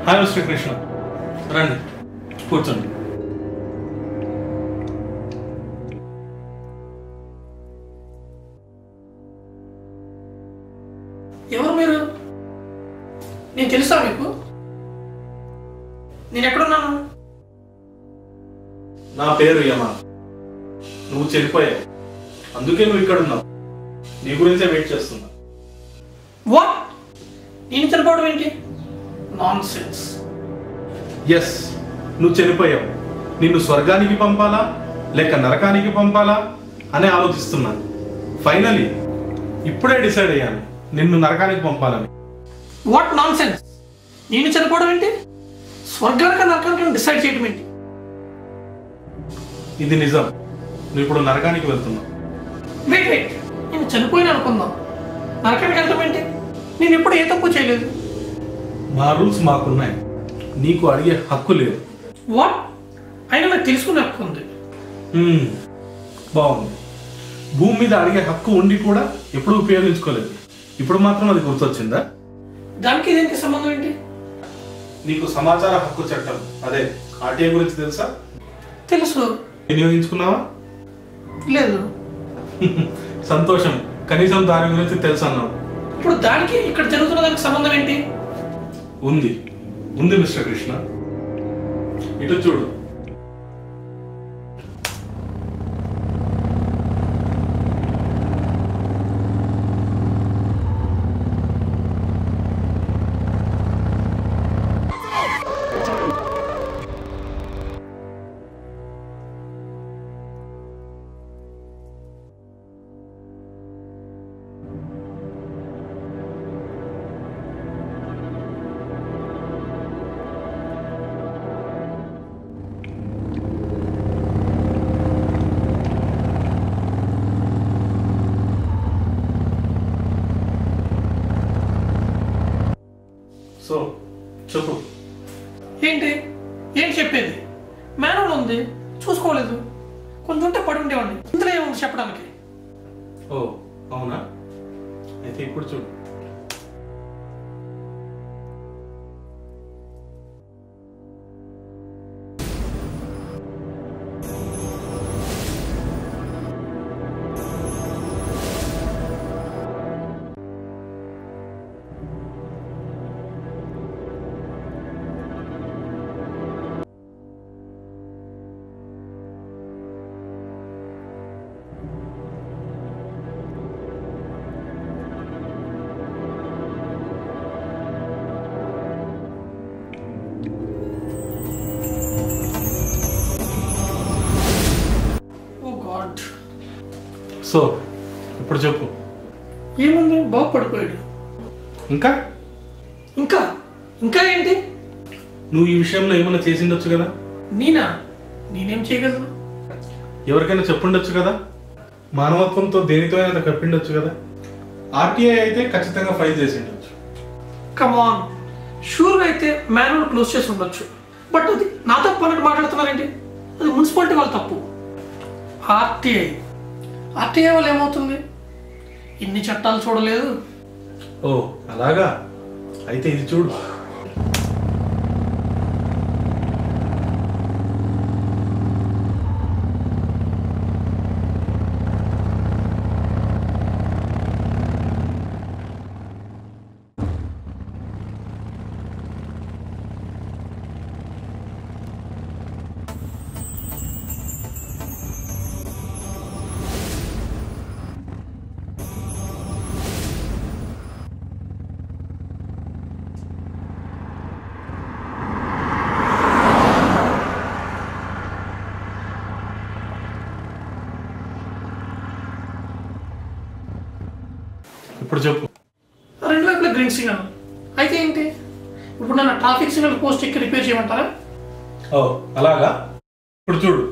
Hi mister Krishna, రండి కూర్చోండి. ఎవరు మీరు? నేను తెలుసా మీకు? నేను ఎక్కడున్నాను? నా పేరు యమ. నువ్వు చనిపోయావు, అందుకే నువ్వు ఇక్కడ ఉన్నావు. నీ గురించే వెయిట్ చేస్తున్నా. వాట్? నేను చనిపోవడం ఏంటి? Non sense. ఎస్, నువ్వు చనిపోయావు. నిన్ను స్వర్గానికి పంపాలా లేక నరకానికి పంపాలా అని ఆలోచిస్తున్నాను. ఫైనలీ ఇప్పుడే డిసైడ్ అయ్యాను, నిన్ను నరకానికి పంపాలని. What non sense? నేను చనిపోవడం ఏంటి? స్వర్గానికి నరకానికి డిసైడ్ చేయడం ఏంటి? ఇది నిజం. నువ్వు ఇప్పుడు నరకానికి వెళ్తున్నావు. వెయిట్ వెయిట్, నేను చనిపోయిన అనుకుందాం, నరకానికి వెళ్ళటం ఏంటి? నేను ఎప్పుడు ఏ తప్పు చేయలేదు. మా రూల్స్ మాకున్నాయి, నీకు అడిగే హక్కు లేదు. వాట్? అయినా నాకు తెలుసుకునే హక్కు ఉంది. బాగుంది. భూమి మీద అడిగే హక్కు ఉండి కూడా ఎప్పుడూ ఉపయోగించుకోలేదు. ఇప్పుడు మాత్రం అది గుర్తొచ్చిందా? దానికి దీనికి సంబంధం ఏంటి? నీకు సమాచార హక్కు చట్టం, అదే ఆర్టీఐ గురించి తెలుసా? తెలుసు. వినియోగించుకున్నావా? లేదు. సంతోషం, కనీసం దాని గురించి తెలుసు అన్నావు. ఇప్పుడు దానికి ఇక్కడ జరుగుతున్న దానికి సంబంధం ఏంటి? ఉంది ఉంది మిస్టర్ కృష్ణ, ఇటు చూడు. సో చెప్పు. ఏంటి ఏంటి చెప్పేది? మాన్యువల్ ఉంది, చూసుకోలేదు. కొంచెం ఉంటే పడి ఉండేవాడిని. ఇందులో ఏముంది చెప్పడానికి? ఓ అవునా, అయితే ఇప్పుడు చూడు. సో ఇప్పుడు చెప్పు. ఏముంది, బాబు పడిపోయాడు. ఇంకా ఇంకా ఇంకా ఏంటి? నువ్వు ఈ విషయంలో ఏమైనా చేసిండొచ్చు కదా? నేనేం చేయగలను? ఎవరికైనా చెప్పుండొచ్చు కదా? మానవత్వంతో దేనితో అయినా కప్పిండొచ్చు కదా? ఆర్టీఐ అయితే ఖచ్చితంగా ఫైల్ చేసి ఉండొచ్చు. కమాన్, షూర్గా అయితే మాన్యువల్ క్లోజ్ చేసి ఉండొచ్చు. బట్ అది నా తప్పు అన్నట్టు మాట్లాడుతున్నారేంటి? అది మున్సిపాలిటీ వాళ్ళ తప్పు. ఆర్టీఐ వాళ్ళు ఏమవుతుంది? ఇన్ని చట్టాలు చూడలేదు. ఓ అలాగా, అయితే ఇది చూడు. ఇప్పుడు చెప్పు. రెండు వైపులా గ్రీన్ సిగ్నల్. అయితే ఏంటి? ఇప్పుడు నన్ను ట్రాఫిక్ సిగ్నల్ పోస్ట్ ఎక్కి రిపేర్ చేయమంటారా? ఓ అలాగా, ఇప్పుడు చూడు.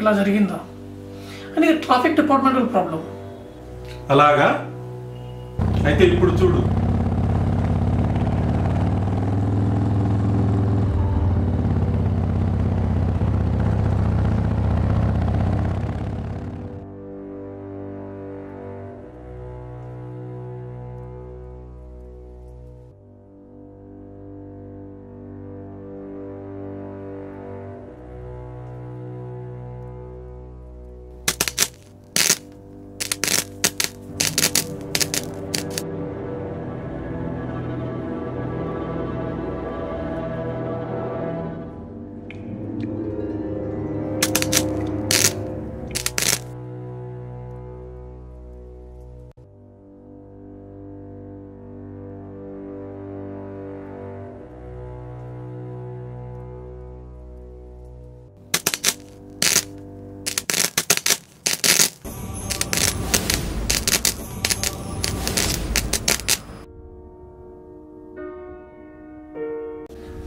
ఇలా జరిగిందా అని ట్రాఫిక్ డిపార్ట్మెంటల్ ప్రాబ్లం. అలాగా? అయితే ఇప్పుడు చూడు.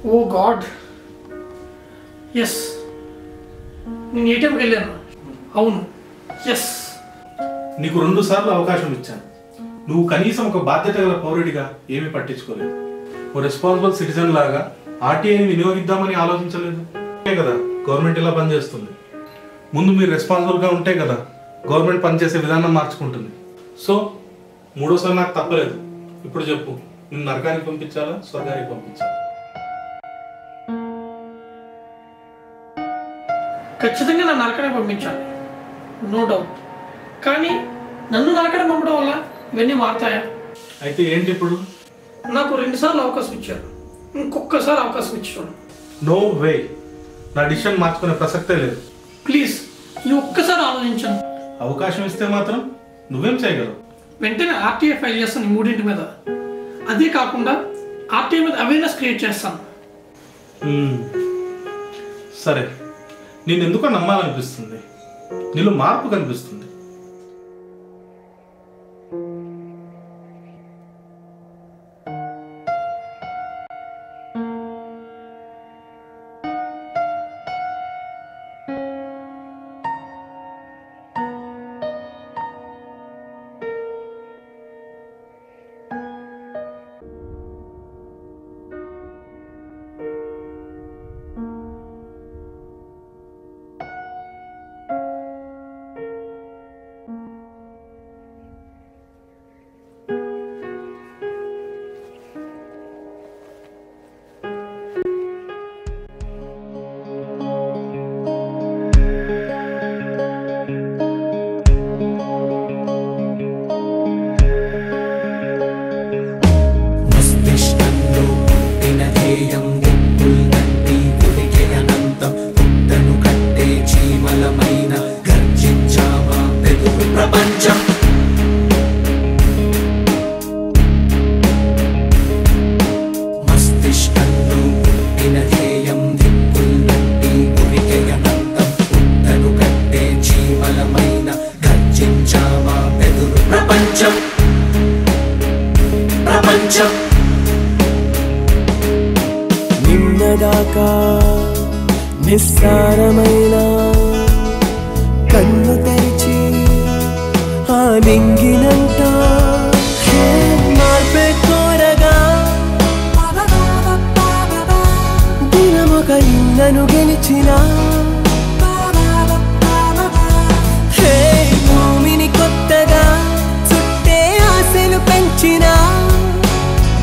ఓ గాడ్, ఎస్, నేను ఏటీఎంకి వెళ్ళాను. అవును, ఎస్. నీకు 2 సార్లు అవకాశం ఇచ్చాను. నువ్వు కనీసం ఒక బాధ్యత గల పౌరుడిగా ఏమీ పట్టించుకోలేదు. ఓ రెస్పాన్సిబుల్ సిటిజన్ లాగా ఆర్టీఐని వినియోగిద్దామని ఆలోచించలేదు. అంతే కదా గవర్నమెంట్ ఇలా పనిచేస్తుంది. ముందు మీరు రెస్పాన్సిబుల్గా ఉంటే కదా గవర్నమెంట్ పనిచేసే విధానం మార్చుకుంటుంది. సో 3సారి నాకు తప్పలేదు. ఇప్పుడు చెప్పు, నిన్ను నరకానికి పంపించాలా, స్వర్గానికి పంపించాలా? ఖచ్చితంగా నన్ను నరకడానికి పంపించాలి, నో డౌట్. కానీ నన్ను నరకడం పంపడం వల్ల ఇవన్నీ మారుతాయా? అయితే ఏంటి ఇప్పుడు? నాకు 2 సార్లు అవకాశం ఇచ్చారు, ఇంకొకసారి అవకాశం ఇచ్చాడు. నో వే, నా డిసిషన్ మార్చుకునే ప్రసక్తే లేదు. ప్లీజ్, ఈ ఒక్కసారి ఆలోచించాను. అవకాశం ఇస్తే మాత్రం నువ్వేం చేయగలవు? వెంటనే ఆర్టీఐ ఫైల్ చేస్తాను ఈ 3 మీద. అదే కాకుండా ఆర్టీఐ మీద అవేర్నెస్ క్రియేట్ చేస్తాను. సరే, నేను ఎందుకో నమ్మాలనిపిస్తుంది. నీలో మార్పు కనిపిస్తుంది. నిన్నదాకా నిస్సారమైన కన్ను తెరిచి ఆ నింగినంట మార్పే కోరగా దినమొక ఇన్నను గెలిచిన భూమిని కొత్తగా చుట్టే ఆశలు పెంచిన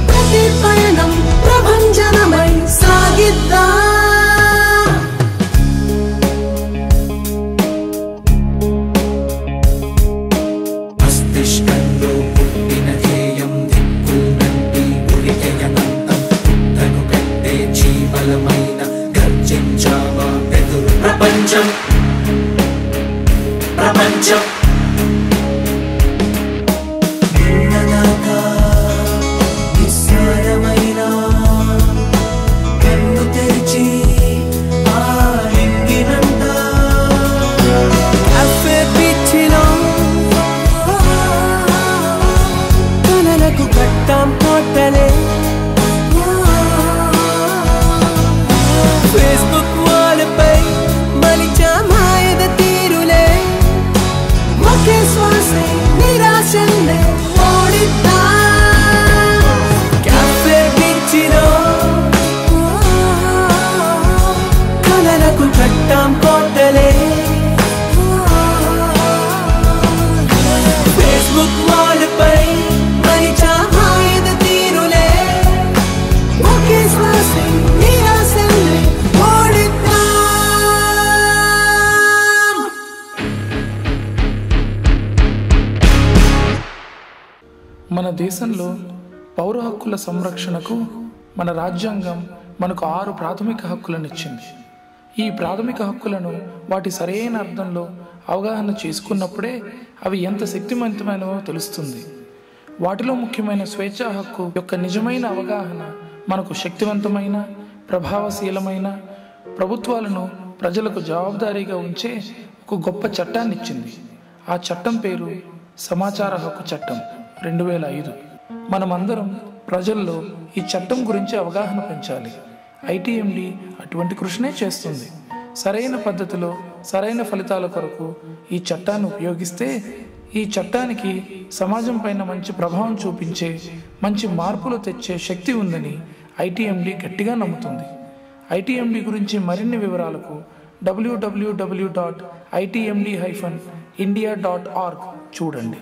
ప్రతి పయనం ప్రభంజనమై సాగిద్దా. మస్తిష్కంలో పుట్టిన ధ్యేయం దిక్కుల్నంటి ఉరికెయనంతం తను కట్టే జీవలమైన గర్జించావా ఒకే శ్వాసే నిరాశల్నే ఓడిద్దాం. క్యాఫే బీచ్లో కలలకు కట్టాం కోటలే, ఫేస్బుక్ వాల్పై మరిచాం హాయిద తీరులే. ఒకే శ్వాసే నిరాశల్నే ఓడిద్దాం. మన దేశంలో పౌర హక్కుల సంరక్షణకు మన రాజ్యాంగం మనకు 6 ప్రాథమిక హక్కులను ఇచ్చింది. ఈ ప్రాథమిక హక్కులను వాటి సరైన అర్థంలో అవగాహన చేసుకున్నప్పుడే అవి ఎంత శక్తివంతమైనవో తెలుస్తుంది. వాటిలో ముఖ్యమైన స్వేచ్ఛా హక్కు యొక్క నిజమైన అవగాహన మనకు శక్తివంతమైన, ప్రభావశీలమైన ప్రభుత్వాలను ప్రజలకు జవాబుదారీగా ఉంచే ఒక గొప్ప చట్టాన్ని ఇచ్చింది. ఆ చట్టం పేరు సమాచార హక్కు చట్టం 2005. మనమందరం ప్రజల్లో ఈ చట్టం గురించి అవగాహన పెంచాలి. ITMD అటువంటి కృషినే చేస్తుంది. సరైన పద్ధతిలో సరైన ఫలితాల కొరకు ఈ చట్టాన్ని ఉపయోగిస్తే ఈ చట్టానికి సమాజం పైన మంచి ప్రభావం చూపించే, మంచి మార్పులు తెచ్చే శక్తి ఉందని ITMD గట్టిగా నమ్ముతుంది. ITMD గురించి మరిన్ని వివరాలకు www.itmd-india.org చూడండి.